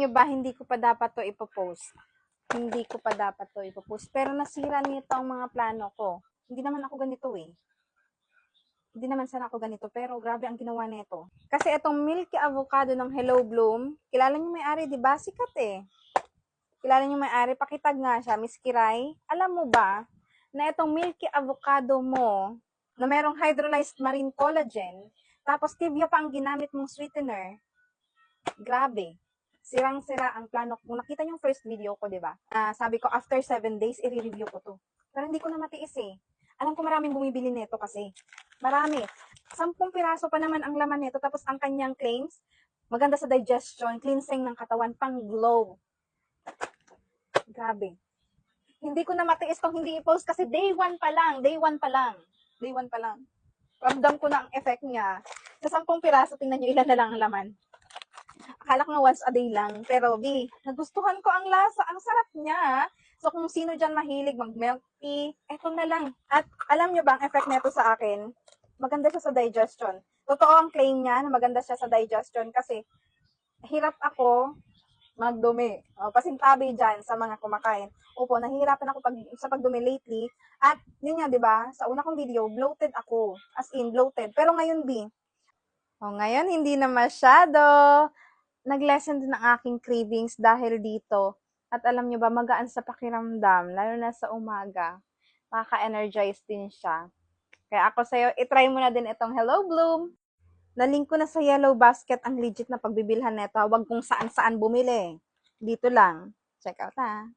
Yung ba, hindi ko pa dapat to ipopost. Hindi ko pa dapat to ipopost. Pero nasira nito ang mga plano ko. Hindi naman ako ganito eh. Hindi naman sana ako ganito, pero grabe ang ginawa nito. Kasi itong Milky Avocado ng Hello Bloom, kilala niyo may-ari, di ba? Sikat eh. Kilala niyo may-ari, pakitag nga siya, Miss Kiray. Alam mo ba, na itong Milky Avocado mo, na merong hydrolyzed marine collagen, tapos stevia pa ang ginamit mong sweetener, grabe. Sirang-sira ang plano ko. Kung nakita niyo yung first video ko, di ba? Sabi ko, after 7 days, i-review ko to. Pero hindi ko na matiis eh. Alam ko maraming bumibili nito kasi. Marami. 10 piraso pa naman ang laman nito. Tapos ang kanyang claims, maganda sa digestion, cleansing ng katawan, pang glow. Grabe. Hindi ko na matiis tong hindi i-post kasi day 1 pa lang. Day 1 pa lang. Day 1 pa lang. Ramdam ko na ang effect niya. Sa 10 piraso, tingnan nyo ilan na lang ang laman. Akala ko nga once a day lang. Pero, nagustuhan ko ang lasa. Ang sarap niya. So, kung sino dyan mahilig mag-milk tea, eto na lang. At alam nyo ba, ang effect nito sa akin, maganda siya sa digestion. Totoo ang claim niya na maganda siya sa digestion kasi hirap ako magdumi. Pasintabi dyan sa mga kumakain. Opo, nahihirapan ako sa pagdumi lately. At yun nga, di ba? Sa una kong video, bloated ako. As in, bloated. Pero ngayon, ngayon, hindi na masyado. Nag-lessen din ang aking cravings dahil dito. At alam nyo ba, magaan sa pakiramdam, lalo na sa umaga. Nakaka-energize din siya. Kaya ako sa'yo, itry mo na din itong Hello Bloom. Nalink ko na sa Yellow Basket ang legit na pagbibilhan nito. Huwag kung saan-saan bumili. Dito lang. Check out ha.